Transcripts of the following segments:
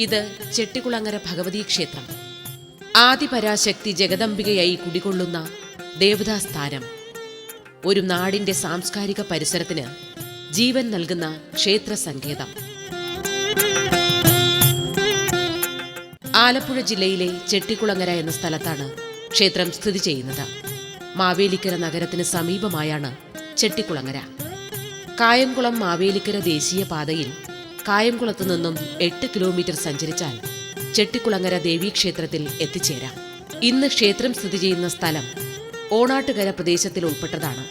ഇത് ചെട്ടിക്കുളങ്ങര ഭഗവതി ക്ഷേത്രം. ആദിപരാശക്തി ജഗദംബികയായി കുടികൊള്ളുന്ന ദേവതാസ്ഥാനം. ഒരു നാടിന്റെ സാംസ്കാരിക പരിസരത്തിന് ജീവൻ നൽകുന്ന ക്ഷേത്ര സങ്കേതം. ആലപ്പുഴ ജില്ലയിലെ ചെട്ടിക്കുളങ്ങര എന്ന സ്ഥലത്താണ് ക്ഷേത്രം സ്ഥിതി ചെയ്യുന്നത്. മാവേലിക്കര നഗരത്തിന് സമീപമായാണ് ചെട്ടിക്കുളങ്ങര. കായംകുളം മാവേലിക്കര ദേശീയപാതയിൽ കായംകുളത്തു നിന്നും 8 കിലോമീറ്റർ സഞ്ചരിച്ചാൽ ചെട്ടിക്കുളങ്ങര ദേവീക്ഷേത്രത്തിൽ എത്തിച്ചേരാം. ഇന്ന് ക്ഷേത്രം സ്ഥിതി ചെയ്യുന്ന സ്ഥലം ഓണാട്ടുകര പ്രദേശത്തിൽ ഉൾപ്പെട്ടതാണ്.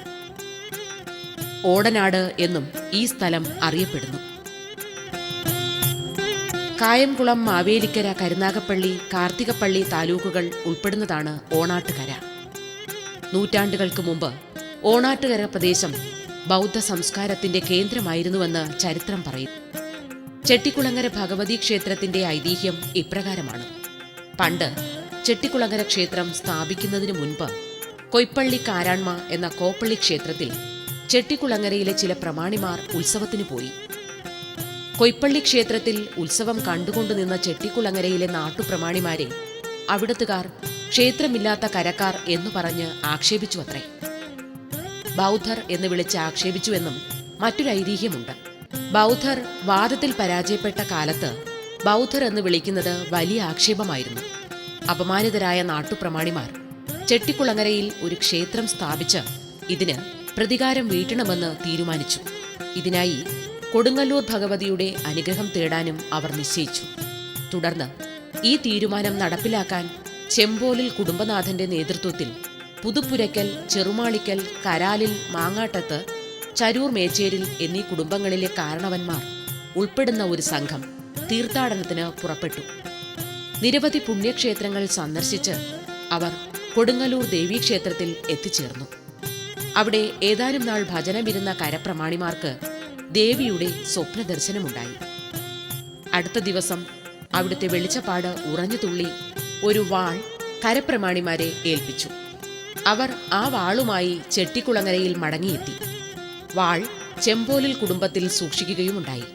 ഓടനാട് എന്നും ഈ സ്ഥലം അറിയപ്പെടുന്നു. കായംകുളം, മാവേലിക്കര, കരുനാഗപ്പള്ളി, കാർത്തികപ്പള്ളി താലൂക്കുകൾ ഉൾപ്പെടുന്നതാണ് ഓണാട്ടുകര. നൂറ്റാണ്ടുകൾക്ക് മുമ്പ് ഓണാട്ടുകര പ്രദേശം ബൗദ്ധ സംസ്കാരത്തിന്റെ കേന്ദ്രമായിരുന്നുവെന്ന് ചരിത്രം പറയുന്നു. ചെട്ടിക്കുളങ്ങര ഭഗവതി ക്ഷേത്രത്തിന്റെ ഐതിഹ്യം ഇപ്രകാരമാണ്. പണ്ട് ചെട്ടിക്കുളങ്ങര ക്ഷേത്രം സ്ഥാപിക്കുന്നതിനു മുൻപ് കൊയ്പ്പള്ളി കാരാൺമ എന്ന കോപ്പള്ളി ക്ഷേത്രത്തിൽ ചെട്ടിക്കുളങ്ങരയിലെ ചില പ്രമാണിമാർ ഉത്സവത്തിനു പോയി. കൊയ്പ്പള്ളി ക്ഷേത്രത്തിൽ ഉത്സവം കണ്ടുകൊണ്ടു നിന്ന ചെട്ടിക്കുളങ്ങരയിലെ നാട്ടുപ്രമാണിമാരെ അവിടത്തുകാർ ക്ഷേത്രമില്ലാത്ത കരക്കാർ എന്നു പറഞ്ഞ് ആക്ഷേപിച്ചു അത്രേ. ബൗദ്ധർ എന്ന് വിളിച്ച് ആക്ഷേപിച്ചുവെന്നും മറ്റൊരു ഐതിഹ്യമുണ്ട്. ബൗദ്ധർ വാദത്തിൽ പരാജയപ്പെട്ട കാലത്ത് ബൗദ്ധർ എന്ന് വിളിക്കുന്നത് വലിയ ആക്ഷേപമായിരുന്നു. അപമാനിതരായ നാട്ടുപ്രമാണിമാർ ചെട്ടിക്കുളങ്ങരയിൽ ഒരു ക്ഷേത്രം സ്ഥാപിച്ച് ഇതിന് പ്രതികാരം വീട്ടണമെന്ന് തീരുമാനിച്ചു. ഇതിനായി കൊടുങ്ങല്ലൂർ ഭഗവതിയുടെ അനുഗ്രഹം തേടാനും അവർ നിശ്ചയിച്ചു. തുടർന്ന് ഈ തീരുമാനം നടപ്പിലാക്കാൻ ചെമ്പോലിൽ കുടുംബനാഥന്റെ നേതൃത്വത്തിൽ പുതുപ്പുരയ്ക്കൽ, ചെറുമാളിക്കൽ, കരാലിൽ, മാങ്ങാട്ടത്ത്, ചരൂർ മേച്ചേരിൽ എന്നീ കുടുംബങ്ങളിലെ കാരണവന്മാർ ഉൾപ്പെടുന്ന ഒരു സംഘം തീർത്ഥാടനത്തിന് പുറപ്പെട്ടു. നിരവധി പുണ്യക്ഷേത്രങ്ങൾ സന്ദർശിച്ച് അവർ കൊടുങ്ങല്ലൂർ ദേവീക്ഷേത്രത്തിൽ എത്തിച്ചേർന്നു. അവിടെ ഏതാനും നാൾ ഭജനമിരുന്ന കരപ്രമാണിമാർക്ക് ദേവിയുടെ സ്വപ്നദർശനമുണ്ടായി. അടുത്ത ദിവസം അവിടുത്തെ വെളിച്ചപ്പാട് ഉറഞ്ഞുതുള്ളി ഒരു വാൾ കരപ്രമാണിമാരെ ഏൽപ്പിച്ചു. അവർ ആ വാളുമായി ചെട്ടിക്കുളങ്ങരയിൽ മടങ്ങിയെത്തി. വാൾ ചെമ്പോലിൽ കുടുംബത്തിൽ സൂക്ഷിക്കുകയുമുണ്ടായി.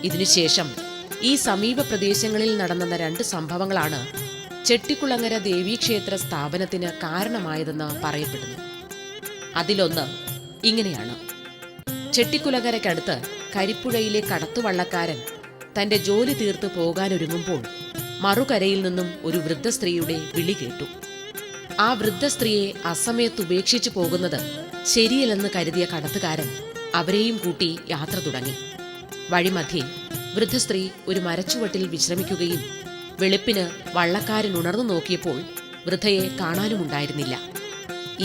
ഇതിനുശേഷം ഈ സമീപ പ്രദേശങ്ങളിൽ നടന്ന 2 സംഭവങ്ങളാണ് ചെട്ടിക്കുളങ്ങര ദേവീക്ഷേത്ര സ്ഥാപനത്തിന് കാരണമായതെന്ന് പറയപ്പെടുന്നു. അതിലൊന്ന് ഇങ്ങനെയാണ്. ചെട്ടിക്കുളങ്ങരയ്ക്കടുത്ത് കരിപ്പുഴയിലെ കടത്തുവള്ളക്കാരൻ തന്റെ ജോലി തീർത്ത് പോകാനൊരുങ്ങുമ്പോൾ മറുകരയിൽ നിന്നും ഒരു വൃദ്ധ സ്ത്രീയുടെ വിളി കേട്ടു. ആ വൃദ്ധ സ്ത്രീയെ അസമയത്ത് ഉപേക്ഷിച്ചു പോകുന്നത് ശരിയല്ലെന്ന് കരുതിയ കടത്തുകാരൻ അവരെയും കൂട്ടി യാത്ര തുടങ്ങി. വഴിമധ്യേ വൃദ്ധസ്ത്രീ ഒരു മരച്ചുവട്ടിൽ വിശ്രമിക്കുകയും വെളുപ്പിന് വള്ളക്കാരൻ ഉണർന്നു നോക്കിയപ്പോൾ വൃദ്ധയെ കാണാനുമുണ്ടായിരുന്നില്ല.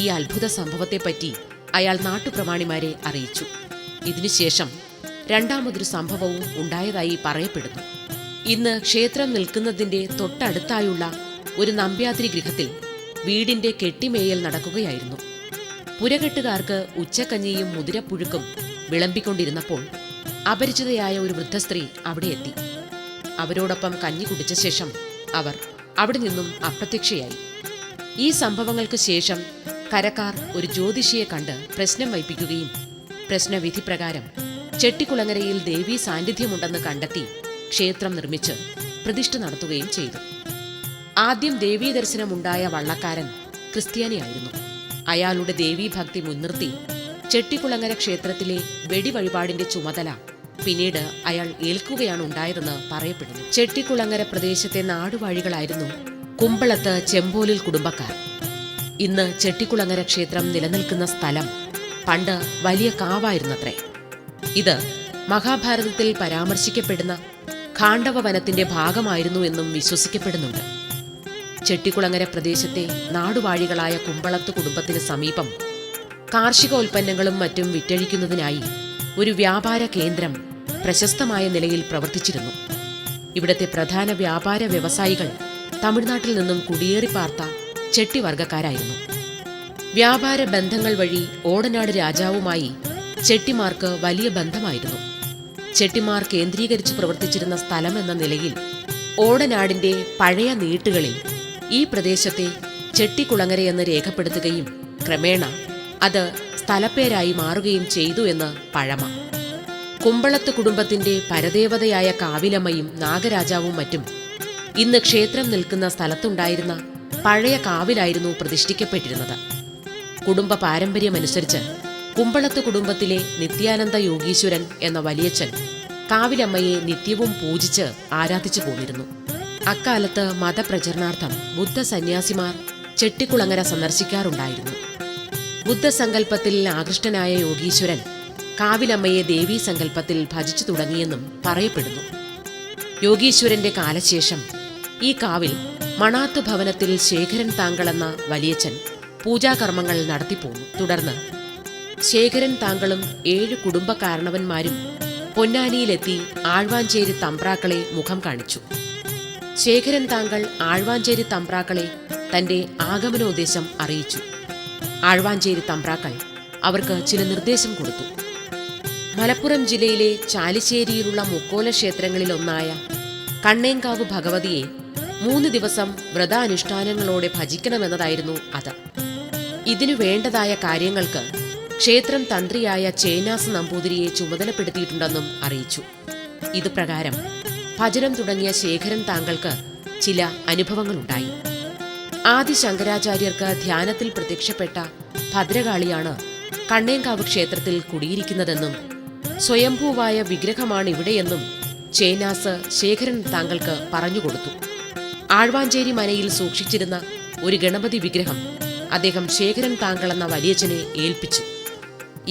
ഈ അത്ഭുത സംഭവത്തെപ്പറ്റി അയാൾ നാട്ടുപ്രമാണിമാരെ അറിയിച്ചു. ഇതിനുശേഷം രണ്ടാമതൊരു സംഭവവും ഉണ്ടായതായി പറയപ്പെടുന്നു. ഇന്ന് ക്ഷേത്രം നിൽക്കുന്നതിന്റെ തൊട്ടടുത്തായുള്ള ഒരു നമ്പ്യാതിരി ഗൃഹത്തിൽ വീടിന്റെ കെട്ടിമേയൽ നടക്കുകയായിരുന്നു. പുരകെട്ടുകാർക്ക് ഉച്ചക്കഞ്ഞിയും മുതിരപ്പുഴുക്കും വിളമ്പിക്കൊണ്ടിരുന്നപ്പോൾ അപരിചിതയായ ഒരു വൃദ്ധസ്ത്രീ അവിടെ എത്തി. അവരോടൊപ്പം കഞ്ഞി കുടിച്ച ശേഷം അവർ അവിടെ നിന്നും അപ്രത്യക്ഷയായി. ഈ സംഭവങ്ങൾക്ക് ശേഷം കരക്കാർ ഒരു ജ്യോതിഷിയെ കണ്ട് പ്രശ്നം വയ്പ്പിക്കുകയും പ്രശ്നവിധി പ്രകാരം ചെട്ടിക്കുളങ്ങരയിൽ ദേവീ സാന്നിധ്യമുണ്ടെന്ന് കണ്ടെത്തി ക്ഷേത്രം നിർമ്മിച്ച് പ്രതിഷ്ഠ നടത്തുകയും ചെയ്തു. ആദ്യം ദേവീ ദർശനമുണ്ടായ വള്ളക്കാരൻ ക്രിസ്ത്യാനിയായിരുന്നു. അയാളുടെ ദേവീഭക്തി മുൻനിർത്തി ചെട്ടിക്കുളങ്ങര ക്ഷേത്രത്തിലെ വെടിവഴിപാടിന്റെ ചുമതല പിന്നീട് അയാൾ ഏൽക്കുകയാണ് ഉണ്ടായതെന്ന് പറയപ്പെടുന്നു. ചെട്ടിക്കുളങ്ങര പ്രദേശത്തെ നാടുവാഴികളായിരുന്നു കുമ്പളത്ത് ചെമ്പോലിൽ കുടുംബക്കാർ. ഇന്ന് ചെട്ടിക്കുളങ്ങര ക്ഷേത്രം നിലനിൽക്കുന്ന സ്ഥലം പണ്ട് വലിയ കാവായിരുന്നത്രേ. ഇത് മഹാഭാരതത്തിൽ പരാമർശിക്കപ്പെടുന്ന ഖാണ്ഡവ വനത്തിന്റെ ഭാഗമായിരുന്നു എന്നും വിശ്വസിക്കപ്പെടുന്നുണ്ട്. ചെട്ടിക്കുളങ്ങര പ്രദേശത്തെ നാടുവാഴികളായ കുമ്പളത്ത് കുടുംബത്തിന് സമീപം കാർഷികോൽപ്പന്നങ്ങളും മറ്റും വിറ്റഴിക്കുന്നതിനായി ഒരു വ്യാപാര കേന്ദ്രം പ്രശസ്തമായ നിലയിൽ പ്രവർത്തിച്ചിരുന്നു. ഇവിടത്തെ പ്രധാന വ്യാപാര വ്യവസായികൾ തമിഴ്നാട്ടിൽ നിന്നും കുടിയേറിപ്പാർത്ത ചെട്ടിവർഗക്കാരായിരുന്നു. വ്യാപാര ബന്ധങ്ങൾ വഴി ഓടനാട് രാജാവുമായി ചെട്ടിമാർക്ക് വലിയ ബന്ധമായിരുന്നു. ചെട്ടിമാർ കേന്ദ്രീകരിച്ച് പ്രവർത്തിച്ചിരുന്ന സ്ഥലമെന്ന നിലയിൽ ഓടനാടിന്റെ പഴയ നീട്ടുകളിൽ ഈ പ്രദേശത്തെ ചെട്ടിക്കുളങ്ങരയെന്ന് രേഖപ്പെടുത്തുകയും ക്രമേണ അത് സ്ഥലപ്പേരായി മാറുകയും ചെയ്തു എന്ന് പഴമ. കുമ്പളത്ത് കുടുംബത്തിന്റെ പരദേവതയായ കാവിലമ്മയും നാഗരാജാവും മറ്റും ഇന്ന് ക്ഷേത്രം നിൽക്കുന്ന സ്ഥലത്തുണ്ടായിരുന്ന പഴയ കാവിലായിരുന്നു പ്രതിഷ്ഠിക്കപ്പെട്ടിരുന്നത്. കുടുംബ പാരമ്പര്യമനുസരിച്ച് കുമ്പളത്ത് കുടുംബത്തിലെ നിത്യാനന്ദ യോഗീശ്വരൻ എന്ന വലിയച്ഛൻ കാവിലമ്മയെ നിത്യവും പൂജിച്ച് ആരാധിച്ചു പോന്നിരുന്നു. അക്കാലത്ത് മതപ്രചരണാർത്ഥം ബുദ്ധ സന്യാസിമാർ ചെട്ടിക്കുളങ്ങര സന്ദർശിക്കാറുണ്ടായിരുന്നു. ബുദ്ധസങ്കല്പത്തിൽ ആകൃഷ്ടനായ യോഗീശ്വരൻ കാവിലമ്മയെ ദേവീസങ്കല്പത്തിൽ ഭജിച്ചു തുടങ്ങിയെന്നും പറയപ്പെടുന്നു. യോഗീശ്വരന്റെ കാലശേഷം ഈ കാവിൽ മണാത്ത് ഭവനത്തിൽ ശേഖരൻ താങ്കളെന്ന വലിയച്ഛൻ പൂജാകർമ്മങ്ങൾ നടത്തിപ്പോന്നു. തുടർന്ന് ശേഖരൻ താങ്കളും 7 കുടുംബകാരണവന്മാരും പൊന്നാനിയിലെത്തി ആഴ്വാഞ്ചേരി തമ്പ്രാക്കളെ മുഖം കാണിച്ചു. ശേഖരൻ താങ്കൾ ആഴ്വാഞ്ചേരി തമ്പ്രാക്കളെ തന്റെ ആഗമനോദ്ദേശം അറിയിച്ചു. ആഴ്വാഞ്ചേരി തമ്പ്രാക്കൾ അവർക്ക് ചില നിർദ്ദേശം കൊടുത്തു. മലപ്പുറം ജില്ലയിലെ ചാലിശ്ശേരിയിലുള്ള മുക്കോല ക്ഷേത്രങ്ങളിലൊന്നായ കണ്ണേങ്കാവ് ഭഗവതിയെ 3 ദിവസം വ്രതാനുഷ്ഠാനങ്ങളോടെ ഭജിക്കണമെന്നതായിരുന്നു അത്. ഇതിനു വേണ്ടതായ കാര്യങ്ങൾക്ക് ക്ഷേത്രം തന്ത്രിയായ ചേനാസ് നമ്പൂതിരിയെ ചുമതലപ്പെടുത്തിയിട്ടുണ്ടെന്നും അറിയിച്ചു. ഇതുപ്രകാരം ഭജനം തുടങ്ങിയ ശേഖരൻ താങ്കൾക്ക് ചില അനുഭവങ്ങളുണ്ടായി. ആദി ശങ്കരാചാര്യർക്ക് ധ്യാനത്തിൽ പ്രത്യക്ഷപ്പെട്ട ഭദ്രകാളിയാണ് കണ്ണേങ്കാവ് ക്ഷേത്രത്തിൽ കുടിയിരിക്കുന്നതെന്നും സ്വയംഭൂവായ വിഗ്രഹമാണ് ഇവിടെയെന്നും ചേനാസ് ശേഖരൻ താങ്കൾക്ക് പറഞ്ഞുകൊടുത്തു. ആഴ്വാഞ്ചേരി മനയിൽ സൂക്ഷിച്ചിരുന്ന ഒരു ഗണപതി വിഗ്രഹം അദ്ദേഹം ശേഖരൻ താങ്കളെന്ന വലിയച്ഛനെ ഏൽപ്പിച്ചു.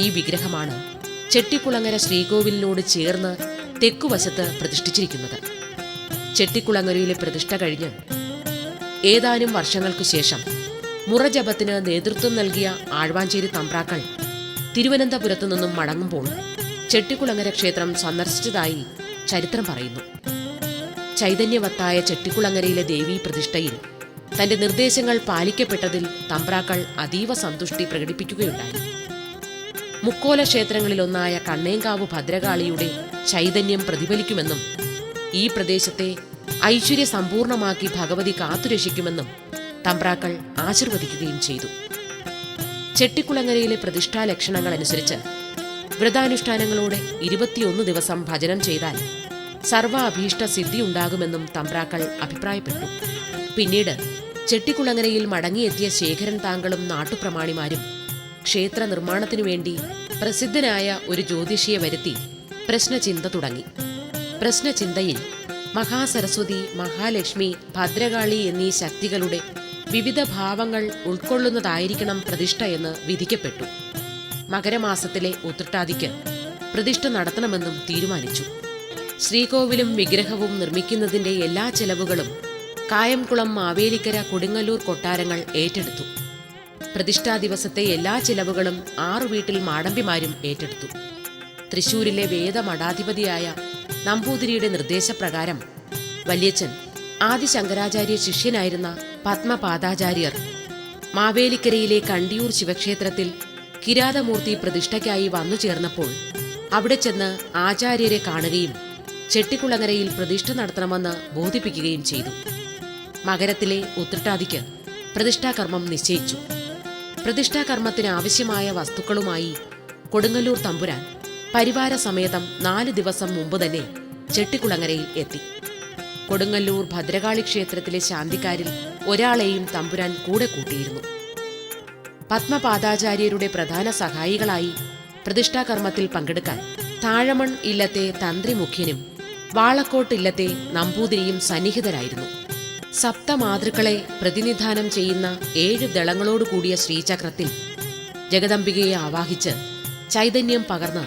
ഈ വിഗ്രഹമാണ് ചെട്ടിക്കുളങ്ങര ശ്രീകോവിലിനോട് ചേർന്ന് തെക്കുവശത്ത് പ്രതിഷ്ഠിച്ചിരിക്കുന്നത്. ചെട്ടിക്കുളങ്ങരയിലെ പ്രതിഷ്ഠ കഴിഞ്ഞ് ഏതാനും വർഷങ്ങൾക്കു ശേഷം മുറജപത്തിന് നേതൃത്വം നൽകിയ ആഴ്വാഞ്ചേരി തമ്പ്രാക്കൾ തിരുവനന്തപുരത്തു നിന്നും മടങ്ങുമ്പോൾ ചെട്ടിക്കുളങ്ങര ക്ഷേത്രം സന്ദർശിച്ചതായി ചരിത്രം പറയുന്നു. ചൈതന്യവത്തായ ചെട്ടിക്കുളങ്ങരയിലെ ദേവീ പ്രതിഷ്ഠയിൽ തന്റെ നിർദ്ദേശങ്ങൾ പാലിക്കപ്പെട്ടതിൽ തമ്പ്രാക്കൾ അതീവ സന്തുഷ്ടി പ്രകടിപ്പിക്കുകയുണ്ടായി. മുക്കോല ക്ഷേത്രങ്ങളിലൊന്നായ കണ്ണേങ്കാവ് ഭദ്രകാളിയുടെ ചൈതന്യം പ്രതിഫലിക്കുമെന്നും ഈ പ്രദേശത്തെ ഐശ്വര്യ സമ്പൂർണമാക്കി ഭഗവതി കാത്തുരക്ഷിക്കുമെന്നും തമ്പ്രാക്കൾ ആശീർവദിക്കുകയും ചെയ്തു. ചെട്ടിക്കുളങ്ങരയിലെ പ്രതിഷ്ഠാ ലക്ഷണങ്ങൾ അനുസരിച്ച് വ്രതാനുഷ്ഠാനങ്ങളോടെ 21 ദിവസം ഭജനം ചെയ്താൽ സർവ അഭീഷ്ട സിദ്ധി ഉണ്ടാകുമെന്നും തമ്പ്രാക്കൾ അഭിപ്രായപ്പെട്ടു. പിന്നീട് ചെട്ടിക്കുളങ്ങരയിൽ മടങ്ങിയെത്തിയ ശേഖരൻ താങ്കളും നാട്ടുപ്രമാണിമാരും ക്ഷേത്ര നിർമ്മാണത്തിനു വേണ്ടി പ്രസിദ്ധനായ ഒരു ജ്യോതിഷിയെ വരുത്തി പ്രശ്നചിന്ത തുടങ്ങി. പ്രശ്നചിന്തയിൽ മഹാസരസ്വതി, മഹാലക്ഷ്മി, ഭദ്രകാളി എന്നീ ശക്തികളുടെ വിവിധ ഭാവങ്ങൾ ഉൾക്കൊള്ളുന്നതായിരിക്കണം പ്രതിഷ്ഠ എന്ന് വിധിക്കപ്പെട്ടു. മകരമാസത്തിലെ ഉത്രട്ടാതിക്ക് പ്രതിഷ്ഠ നടത്തണമെന്നും തീരുമാനിച്ചു. ശ്രീകോവിലും വിഗ്രഹവും നിർമ്മിക്കുന്നതിന്റെ എല്ലാ ചെലവുകളും കായംകുളം, മാവേലിക്കര, കൊടുങ്ങല്ലൂർ കൊട്ടാരങ്ങൾ ഏറ്റെടുത്തു. പ്രതിഷ്ഠാ ദിവസത്തെ എല്ലാ ചിലവുകളും 6 വീട്ടിൽ മാടമ്പിമാരും ഏറ്റെടുത്തു. തൃശൂരിലെ വേദമഠാധിപതിയായ നമ്പൂതിരിയുടെ നിർദ്ദേശപ്രകാരം വല്യച്ഛൻ ആദി ശങ്കരാചാര്യ ശിഷ്യനായിരുന്ന പത്മപാദാചാര്യർ മാവേലിക്കരയിലെ കണ്ടിയൂർ ശിവക്ഷേത്രത്തിൽ കിരാതമൂർത്തി പ്രതിഷ്ഠയ്ക്കായി വന്നു ചേർന്നപ്പോൾ അവിടെ ചെന്ന് ആചാര്യരെ കാണുകയും ചെട്ടിക്കുളങ്ങരയിൽ പ്രതിഷ്ഠ നടത്തണമെന്ന് ബോധിപ്പിക്കുകയും ചെയ്തു. മകരത്തിലെ ഉത്രട്ടാതിക്ക് പ്രതിഷ്ഠാകർമ്മം നിശ്ചയിച്ചു. പ്രതിഷ്ഠാകർമ്മത്തിന് ആവശ്യമായ വസ്തുക്കളുമായി കൊടുങ്ങല്ലൂർ തമ്പുരാൻ പരിവാര സമേതം 4 ദിവസം മുമ്പ് തന്നെ ചെട്ടിക്കുളങ്ങരയിൽ എത്തി. കൊടുങ്ങല്ലൂർ ഭദ്രകാളി ക്ഷേത്രത്തിലെ ശാന്തിക്കാരിൽ ഒരാളെയും തമ്പുരാൻ കൂടെ കൂട്ടിയിരുന്നു. പത്മപാദാചാര്യരുടെ പ്രധാന സഹായികളായി പ്രതിഷ്ഠാകർമ്മത്തിൽ പങ്കെടുക്കാൻ താഴമൺ ഇല്ലത്തെ തന്ത്രി മുഖ്യനും വാളക്കോട്ട് ഇല്ലത്തെ നമ്പൂതിരിയും സന്നിഹിതരായിരുന്നു. സപ്തമാതൃക്കളെ പ്രതിനിധാനം ചെയ്യുന്ന 7 ദളങ്ങളോടുകൂടിയ ശ്രീചക്രത്തിൽ ജഗദംബികയെ ആവാഹിച്ച് ചൈതന്യം പകർന്ന്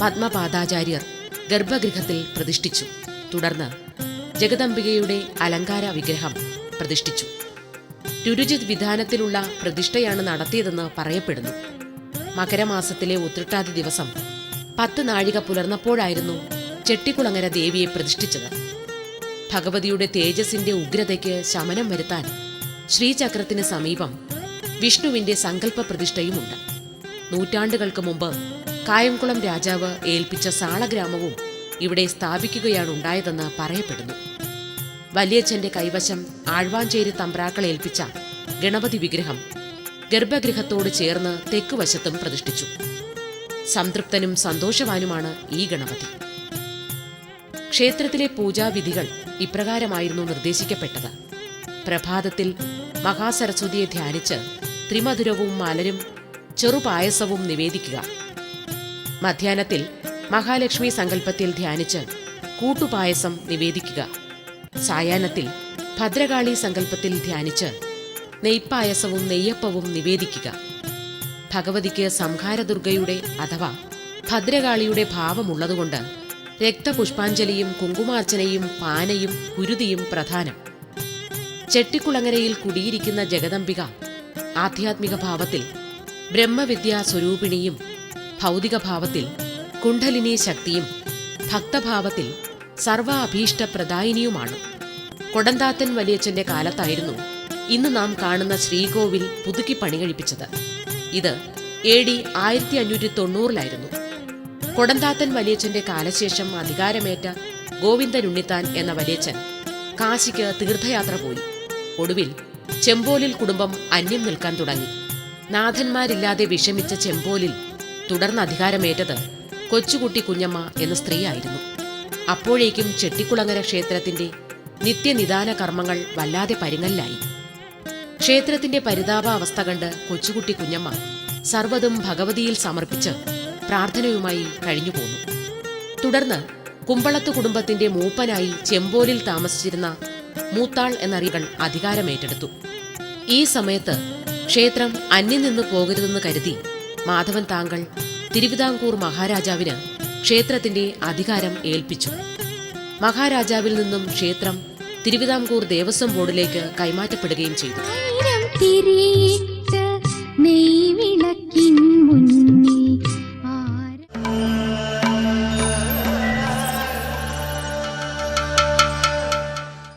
പത്മപാദാചാര്യർ ഗർഭഗൃഹത്തിൽ പ്രതിഷ്ഠിച്ചു. തുടർന്ന് ജഗദംബികയുടെ അലങ്കാര വിഗ്രഹം പ്രതിഷ്ഠിച്ചു. രുരുജിത് വിധാനത്തിലുള്ള പ്രതിഷ്ഠയാണ് നടത്തിയതെന്ന് പറയപ്പെടുന്നു. മകരമാസത്തിലെ ഉത്രട്ടാതി ദിവസം 10 നാഴിക പുലർന്നപ്പോഴായിരുന്നു ചെട്ടിക്കുളങ്ങര ദേവിയെ പ്രതിഷ്ഠിച്ചത്. ഭഗവതിയുടെ തേജസ്സിന്റെ ഉഗ്രതയ്ക്ക് ശമനം വരുത്താൻ ശ്രീചക്രത്തിന് സമീപം വിഷ്ണുവിന്റെ സങ്കല്പ പ്രതിഷ്ഠയുമുണ്ട്. നൂറ്റാണ്ടുകൾക്ക് മുമ്പ് കായംകുളം രാജാവ് ഏൽപ്പിച്ച സാളഗ്രാമവും ഇവിടെ സ്ഥാപിക്കുകയാണുണ്ടായതെന്ന് പറയപ്പെടുന്നു. വലിയച്ഛന്റെ കൈവശം ആഴ്വാഞ്ചേരി തമ്പ്രാക്കൾ ഏൽപ്പിച്ച ഗണപതി വിഗ്രഹം ഗർഭഗൃഹത്തോട് ചേർന്ന് തെക്കുവശത്തും പ്രതിഷ്ഠിച്ചു. സംതൃപ്തനും സന്തോഷവാനുമാണ് ഈ ഗണപതി. ക്ഷേത്രത്തിലെ പൂജാവിധികൾ ഇപ്രകാരമായിരുന്നു നിർദ്ദേശിക്കപ്പെട്ടത്. പ്രഭാതത്തിൽ മഹാസരസ്വതിയെ ധ്യാനിച്ച് ത്രിമധുരവും മലരും ചെറുപായസവും നിവേദിക്കുക. മധ്യാഹ്നത്തിൽ മഹാലക്ഷ്മി സങ്കല്പത്തിൽ ധ്യാനിച്ച് കൂട്ടുപായസം നിവേദിക്കുക. സായാഹ്നത്തിൽ ഭദ്രകാളി സങ്കല്പത്തിൽ ധ്യാനിച്ച് നെയ്പായസവും നെയ്യപ്പവും നിവേദിക്കുക. ഭഗവതിക്ക് സംഹാരദുർഗയുടെ അഥവാ ഭദ്രകാളിയുടെ ഭാവമുള്ളതുകൊണ്ട് രക്തപുഷ്പാഞ്ജലിയും കുങ്കുമാർച്ചനയും പാനയും കുരുതിയും പ്രധാനം. ചെട്ടിക്കുളങ്ങരയിൽ കുടിയിരിക്കുന്ന ജഗദംബിക ആധ്യാത്മിക ഭാവത്തിൽ ബ്രഹ്മവിദ്യാ സ്വരൂപിണിയും, ഭൗതിക ഭാവത്തിൽ കുണ്ഡലിനി ശക്തിയും, ഭക്തഭാവത്തിൽ സർവ അഭീഷ്ട പ്രദായിനിയുമാണ്. കൊടന്താത്തൻ വലിയച്ഛന്റെ കാലത്തായിരുന്നു ഇന്ന് നാം കാണുന്ന ശ്രീകോവിൽ പുതുക്കി പണികഴിപ്പിച്ചത്. ഇത് AD 1590 കൊടന്താത്തൻ വലിയച്ഛന്റെ കാലശേഷം അധികാരമേറ്റ ഗോവിന്ദനുണ്ണിത്താൻ എന്ന വലിയച്ഛൻ കാശിക്ക് തീർത്ഥയാത്ര പോയി. ഒടുവിൽ ചെമ്പോലിൽ കുടുംബം അന്യം നിൽക്കാൻ തുടങ്ങി. നാഥന്മാരില്ലാതെ വിഷമിച്ച ചെമ്പോലിൽ തുടർന്ന് അധികാരമേറ്റത് കൊച്ചുകുട്ടി കുഞ്ഞമ്മ എന്ന സ്ത്രീയായിരുന്നു. അപ്പോഴേക്കും ചെട്ടിക്കുളങ്ങര ക്ഷേത്രത്തിന്റെ നിത്യനിദാന കർമ്മങ്ങൾ വല്ലാതെ പരുങ്ങലിലായി. ക്ഷേത്രത്തിന്റെ പരിതാപാവസ്ഥ കണ്ട് കൊച്ചുകുട്ടി കുഞ്ഞമ്മ സർവ്വതും ഭഗവതിയിൽ സമർപ്പിച്ച് പ്രാർത്ഥനയുമായി കഴിഞ്ഞുപോന്നു. തുടർന്ന് കുമ്പളത്ത് കുടുംബത്തിന്റെ മൂപ്പനായി ചെമ്പോലിൽ താമസിച്ചിരുന്ന മൂത്താൾ എന്നറികൾ അധികാരമേറ്റെടുത്തു. ഈ സമയത്ത് ക്ഷേത്രം അന്യം നിന്ന് പോകരുതെന്ന് കരുതി മാധവൻ താങ്കൾ തിരുവിതാംകൂർ മഹാരാജാവിന് ക്ഷേത്രത്തിന്റെ അധികാരം ഏൽപ്പിച്ചു. മഹാരാജാവിൽ നിന്നും ക്ഷേത്രം തിരുവിതാംകൂർ ദേവസ്വം ബോർഡിലേക്ക് കൈമാറ്റപ്പെടുകയും ചെയ്തു.